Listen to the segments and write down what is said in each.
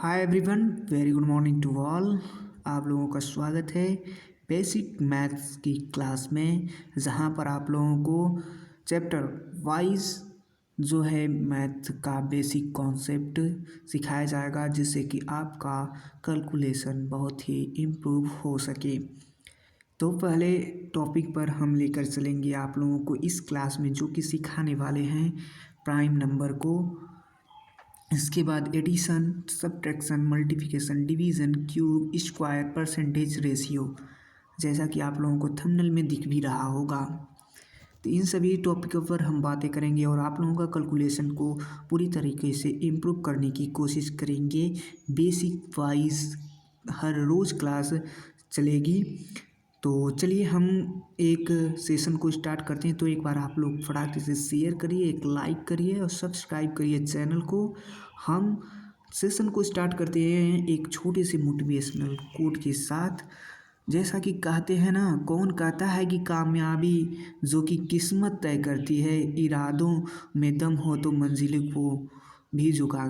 Hi everyone, very good morning to all. आप लोगों का स्वागत है बेसिक मैथ्स की क्लास में, जहां पर आप लोगों को चैप्टर वाइज जो है मैथ का बेसिक कॉन्सेप्ट सिखाया जाएगा, जिससे कि आपका कैलकुलेशन बहुत ही इम्प्रूव हो सके। तो पहले टॉपिक पर हम लेकर चलेंगे आप लोगों को इस क्लास में, जो कि सिखाने वाले हैं प्राइम नंबर को। इसके बाद addition, subtraction, multiplication, division, cube, square, percentage, ratio, जैसा कि आप लोगों को थंबनेल में दिख भी रहा होगा। तो इन सभी टॉपिकों पर हम बातें करेंगे और आप लोगों का कैलकुलेशन को पूरी तरीके से इम्प्रूव करने की कोशिश करेंगे। बेसिक वाइज हर रोज़ क्लास चलेगी। तो चलिए हम एक सेशन को स्टार्ट करते हैं। तो एक बार आप लोग फटाक से शेयर करिए, एक लाइक करिए और सब्सक्राइब करिए चैनल को। हम सेशन को स्टार्ट करते हैं एक छोटे से मोटिवेशनल कोट के साथ। जैसा कि कहते हैं ना, कौन कहता है कि कामयाबी जो कि किस्मत तय करती है, इरादों में दम हो तो मंजिल को भी झुका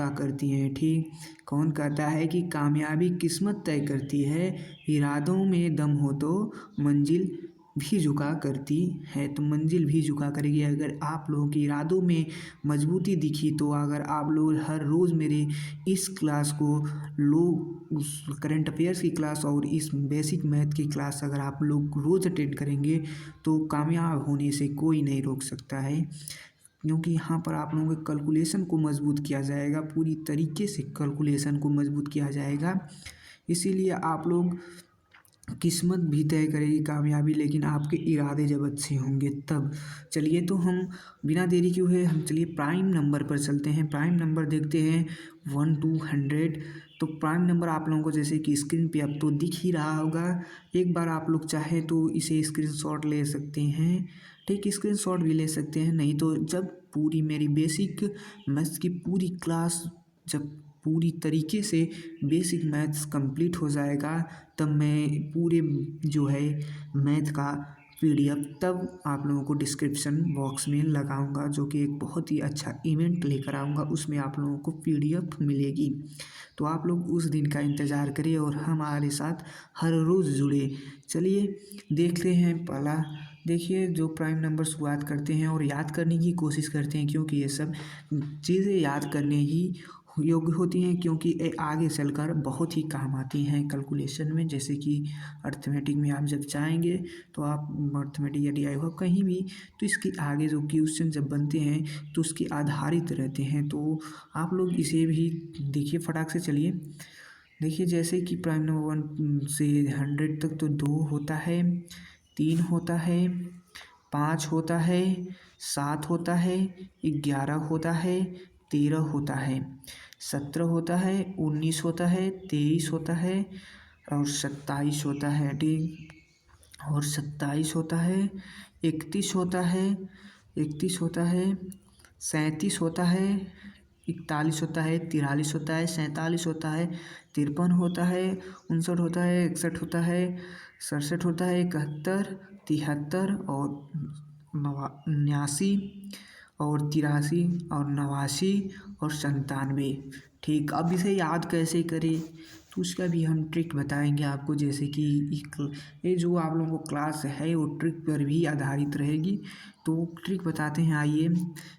करती हैं। ठीक, कौन कहता है कि कामयाबी किस्मत तय करती है, इरादों में दम हो तो मंजिल भी झुका करती है। तो मंजिल भी झुका करेगी अगर आप लोगों के इरादों में मजबूती दिखी। तो अगर आप लोग हर रोज़ मेरे इस क्लास को करंट अफेयर्स की क्लास और इस बेसिक मैथ की क्लास अगर आप लोग रोज़ अटेंड करेंगे तो कामयाब होने से कोई नहीं रोक सकता है। क्योंकि यहाँ पर आप लोगों के कैलकुलेशन को मजबूत किया जाएगा, पूरी तरीके से कैलकुलेशन को मजबूत किया जाएगा। इसीलिए आप लोग, किस्मत भी तय करेगी कामयाबी, लेकिन आपके इरादे जब अच्छे होंगे तब। चलिए, तो हम बिना देरी के हुए हम चलिए प्राइम नंबर पर चलते हैं। प्राइम नंबर देखते हैं 1 to 100। तो प्राइम नंबर आप लोगों को जैसे कि स्क्रीन पे अब तो दिख ही रहा होगा। एक बार आप लोग चाहें तो इसे स्क्रीनशॉट ले सकते हैं। ठीक, स्क्रीनशॉट भी ले सकते हैं, नहीं तो जब पूरी मेरी बेसिक मैथ्स की पूरी क्लास जब पूरी तरीके से बेसिक मैथ्स कंप्लीट हो जाएगा, तब मैं पूरे जो है मैथ का पीडीएफ तब आप लोगों को डिस्क्रिप्शन बॉक्स में लगाऊंगा, जो कि एक बहुत ही अच्छा इवेंट लेकर आऊँगा। उसमें आप लोगों को पीडीएफ मिलेगी। तो आप लोग उस दिन का इंतज़ार करिए और हमारे साथ हर रोज़ जुड़े। चलिए देखते हैं। पहला देखिए, जो प्राइम नंबर शुरुआत करते हैं और याद करने की कोशिश करते हैं, क्योंकि ये सब चीज़ें याद करने ही योग्य होती हैं, क्योंकि ये आगे चलकर बहुत ही काम आती हैं कैलकुलेशन में। जैसे कि अर्थमेटिक में आप जब जाएंगे तो आप अर्थमेटिक या डीआई हो कहीं भी, तो इसके आगे जो क्वेश्चन जब बनते हैं तो उसके आधारित रहते हैं। तो आप लोग इसे भी देखिए फटाक से। चलिए देखिए, जैसे कि प्राइम नंबर 1 से 100 तक तो 2 होता है, 3 होता है, 5 होता है, 7 होता है, 11 होता है, 13 होता है, 17 होता है, 19 होता है, 23 होता है और 27 होता है। ठीक, और 27 होता है, 31 होता है, 31 होता है, 37 होता है, 41 होता है, 43 होता है, 47 होता है, 53 होता है, 59 होता है, 61 होता है, 67 होता है, 71, 73 और 89 और 83 और 89 और 97। ठीक, अब इसे याद कैसे करें तो उसका भी हम ट्रिक बताएंगे आपको। जैसे कि ये जो आप लोगों को क्लास है वो ट्रिक पर भी आधारित रहेगी। तो ट्रिक बताते हैं, आइए।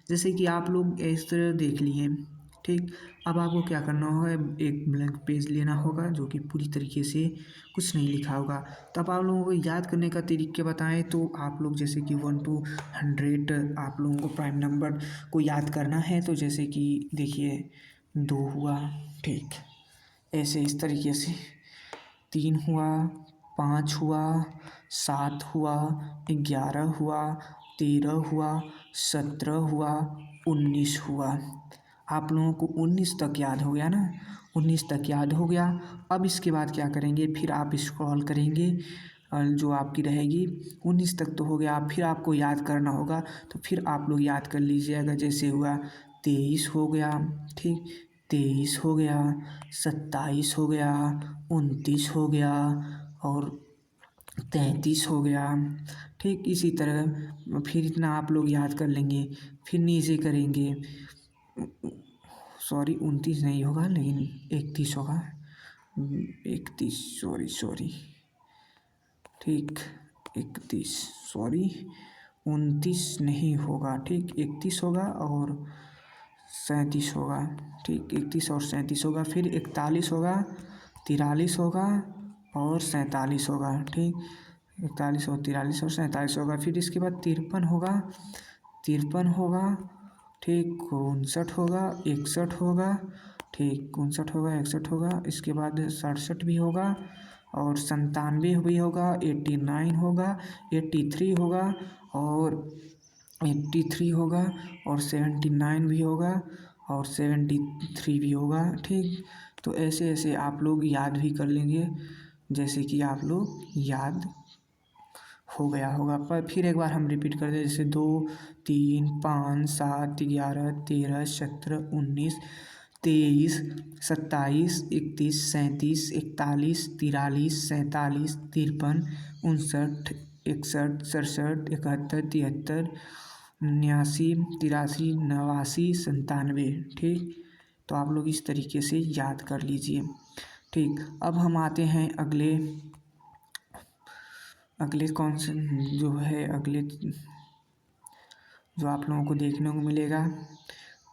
जैसे कि आप लोग इस तरह देख लिए। ठीक, अब आपको क्या करना होगा, एक ब्लैंक पेज लेना होगा जो कि पूरी तरीके से कुछ नहीं लिखा होगा। तब आप लोगों को याद करने का तरीके बताएं तो आप लोग जैसे कि 1 to 100 आप लोगों को प्राइम नंबर को याद करना है। तो जैसे कि देखिए 2 हुआ, ठीक, ऐसे इस तरीके से 3 हुआ, 5 हुआ, 7 हुआ, 11 हुआ, 13 हुआ, 17 हुआ, 19 हुआ। आप लोगों को 19 तक याद हो गया ना, 19 तक याद हो गया। अब इसके बाद क्या करेंगे, फिर आप स्क्रॉल करेंगे जो आपकी रहेगी। 19 तक तो हो गया, फिर आपको याद करना होगा। तो फिर आप लोग याद कर लीजिएगा। जैसे हुआ 23 हो गया, ठीक, 23 हो गया, 27 हो गया, 29 हो गया और 33 हो गया। ठीक, इसी तरह फिर इतना आप लोग याद कर लेंगे। फिर नीचे करेंगे सॉरी 29 नहीं होगा लेकिन 31 होगा। 31 सॉरी ठीक 31 सॉरी 29 नहीं होगा ठीक 31 होगा और 37 होगा ठीक 31 और 37 होगा। फिर 41 होगा 43 होगा और 47 होगा ठीक 41 और 43 और 47 होगा। फिर इसके बाद 53 होगा ठीक 59 होगा 61 होगा ठीक 59 होगा 61 होगा। इसके बाद 67 भी होगा और 97 भी होगा 89 होगा 83 होगा और 83 होगा और 79 भी होगा और 73 भी होगा ठीक। तो ऐसे ऐसे आप लोग याद भी कर लेंगे जैसे कि आप लोग याद हो गया होगा। पर फिर एक बार हम रिपीट कर दें जैसे 2 3 5 7 11 13 17 19 23 27 31 37 41 43 47 53 59 61 67 71 73 79 83 89 97 ठीक। तो आप लोग इस तरीके से याद कर लीजिए ठीक। अब हम आते हैं अगले कौन से जो है अगले जो आप लोगों को देखने को मिलेगा।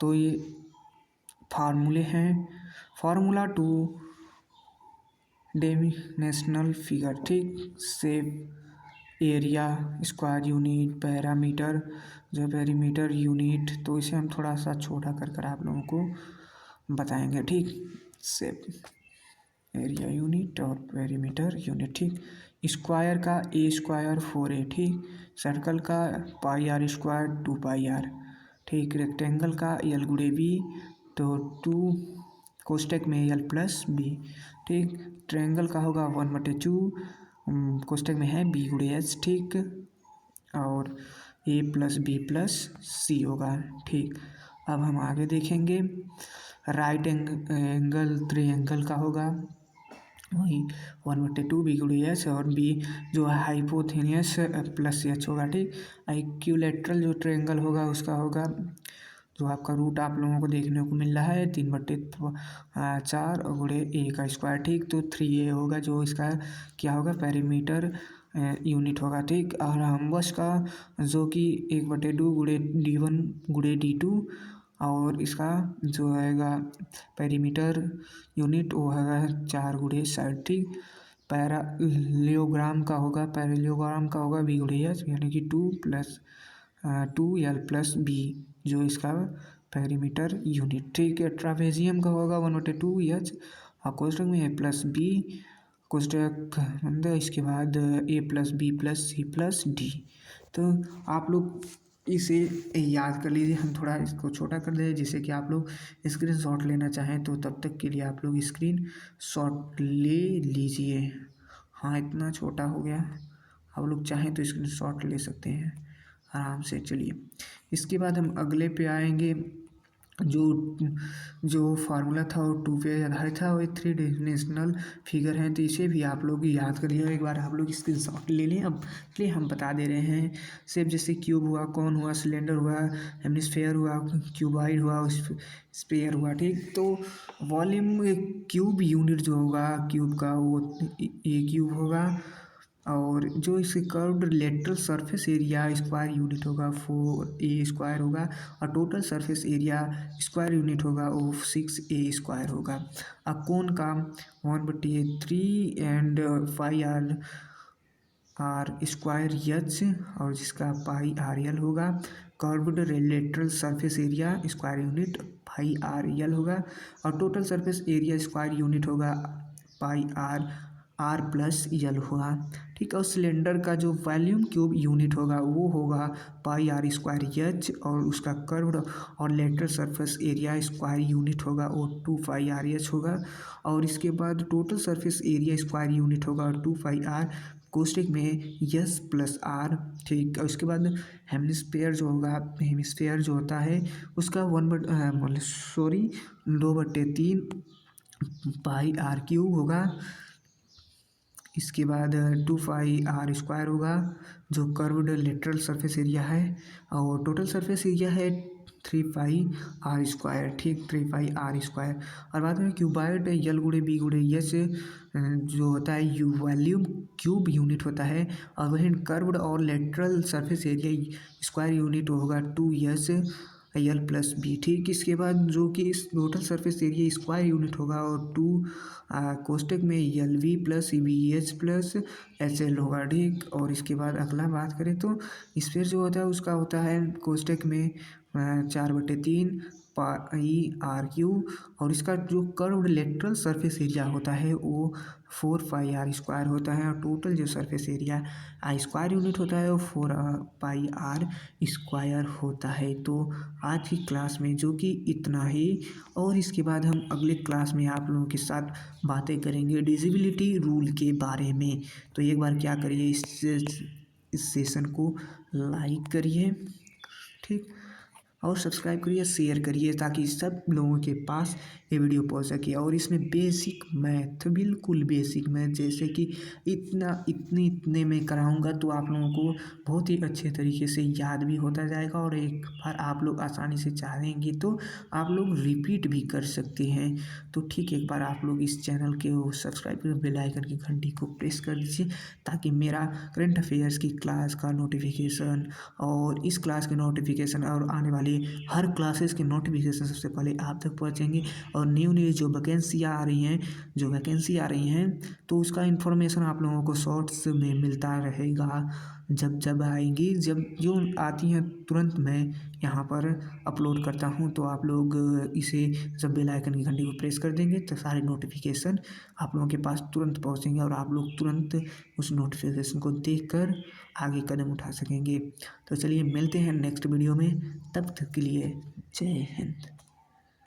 तो ये फार्मूले हैं फार्मूला टू डायमेंशनल फिगर ठीक। Shape area square unit parameter जो पेरीमीटर यूनिट। तो इसे हम थोड़ा सा छोटा कर आप लोगों को बताएंगे ठीक। शेप एरिया यूनिट और पेरीमीटर यूनिट ठीक। स्क्वायर का ए स्क्वायर 4a ठीक। सर्कल का पाई आर स्क्वायर 2 पाई आर ठीक। रेक्टेंगल का एल गुड़े बी तो 2 कोष्टक में एल प्लस बी ठीक। ट्रायंगल का होगा 1/2 कोष्टक में है बी गुड़े एच ठीक। और ए प्लस बी प्लस सी होगा ठीक। अब हम आगे देखेंगे राइट एंगल ट्रायंगल का होगा वही 1/2 बी गुड़े एच और बी जो है हाइपोथेनियस प्लस एच होगा ठीक। इक्विलैटरल जो ट्रायंगल होगा उसका होगा जो आपका रूट आप लोगों को देखने को मिल रहा है 3/4 और गुड़े ए का स्क्वायर ठीक। तो 3a होगा जो इसका क्या होगा पेरीमीटर यूनिट होगा ठीक। और रम्बस का जो कि 1/2 गुड़े D1 गुड़े D2 और इसका जो हैगा पेरीमीटर यूनिट वो हैगा 4 गुड़े साइड ठीक। पैरेललोग्राम का होगा बी गुड़े एच यानी कि 2 एल प्लस बी जो इसका पेरीमीटर यूनिट ठीक है। ट्रापेजियम का होगा 1/2 एच और कोष्टक में ए प्लस बी कोष्टक अंदर इसके बाद a plus b plus c plus d. तो आप लोग इसे याद कर लीजिए। हम थोड़ा इसको छोटा कर दें जिससे कि आप लोग स्क्रीन शॉट लेना चाहें तो तब तक के लिए आप लोग स्क्रीन शॉट ले लीजिए। हाँ इतना छोटा हो गया आप लोग चाहें तो स्क्रीन शॉट ले सकते हैं आराम से। चलिए इसके बाद हम अगले पे आएंगे। जो फार्मूला था वो 2 पे आधारित था और 3 डायमेंशनल फिगर हैं। तो इसे भी आप लोग याद कर लिया एक बार आप लोग स्क्रीन शॉट ले लें। अब इसलिए हम बता दे रहे हैं शेप जैसे क्यूब हुआ कौन हुआ सिलेंडर हुआ हेमिस्फेयर हुआ क्यूबॉइड हुआ स्फीयर हुआ ठीक। तो वॉल्यूम क्यूब यूनिट जो होगा क्यूब का वो ए क्यूब होगा और जो इसके curved lateral surface area square unit होगा 4a स्क्वायर होगा और total surface area square unit होगा वो 6a स्क्वायर होगा। कोण का 1/3 and pi r square h और जिसका पाई आर एल होगा। Curved lateral surface area square unit pi r l होगा और total surface area square unit होगा पाई आर प्लस एल होगा ठीक। और सिलेंडर का जो वॉल्यूम क्यूब यूनिट होगा वो होगा पाई आर स्क्वायर एच और उसका कर्व्ड और lateral surface area square unit होगा वो 2 पाई आर एच होगा। और इसके बाद total surface area square unit होगा 2 पाई आर कोष्टक में यस प्लस आर ठीक। और उसके बाद हेमिस्फेयर जो होता है उसका 2/3 पाई आर क्यूब होगा। इसके बाद 2 पाई आर स्क्वायर होगा जो कर्व्ड लेटरल सरफेस एरिया है और टोटल सरफेस एरिया है थ्री पाई आर स्क्वायर, ठीक, थ्री पाई आर स्क्वायर। और बाद में क्यूबाइड यल गुणे बी गुणे यस जो होता है यू वॉल्यूम क्यूब यूनिट होता है, और वही कर्व्ड और lateral surface area square unit होगा two yes l plus b, ठीक। इसके बाद जो कि इस total surface area square unit होगा और टू कोष्टक में l v plus b h plus h l होगा, ठीक। और इसके बाद अगला बात करें तो स्फीयर जो होता है उसका होता है कोष्टक में 4/3 पाई आर क्यू, और इसका जो कर्व्ड लेटरल सरफेस एरिया होता है वो 4 पाई आर स्क्वायर होता है, और टोटल जो surface area I square unit होता है वो 4 पाई आर स्क्वायर होता है। तो आज की क्लास में जो कि इतना ही, और इसके बाद हम अगले क्लास में आप लोगों के साथ बातें करेंगे डिविजिबिलिटी रूल के बारे में। तो एक बार क्या करिए, इस सेशन को लाइक करिए, ठीक, और सब्सक्राइब करिए, शेयर करिए, ताकि सब लोगों के पास ये वीडियो पहुंच सके। और इसमें बेसिक मैथ, बिल्कुल बेसिक मैथ, जैसे कि इतने में कराऊंगा तो आप लोगों को बहुत ही अच्छे तरीके से याद भी होता जाएगा, और एक बार आप लोग आसानी से चाहेंगे तो आप लोग रिपीट भी कर सकते हैं। तो ठीक, एक बार आप लोग इस चैनल के सब्सक्राइब कर बेल आइकन की घंटी को प्रेस कर दीजिए, ताकि मेरा करंट अफेयर्स की क्लास का नोटिफिकेशन और इस क्लास के नोटिफिकेशन और आने वाली हर क्लासेस के नोटिफिकेशन सबसे पहले आप तक पहुंचेंगे। और न्यू जो वैकेंसियाँ आ रही हैं तो उसका इन्फॉर्मेशन आप लोगों को शॉर्ट्स में मिलता रहेगा। जब आएंगी, जब जो आती हैं तुरंत मैं यहाँ पर अपलोड करता हूँ, तो आप लोग इसे जब बेल आइकन की घंटी को प्रेस कर देंगे तो सारे नोटिफिकेशन आप लोगों के पास तुरंत पहुँचेंगे, और आप लोग तुरंत उस नोटिफिकेशन को देखकर आगे कदम उठा सकेंगे। तो चलिए मिलते हैं नेक्स्ट वीडियो में, तब तक के लिए जय हिंद।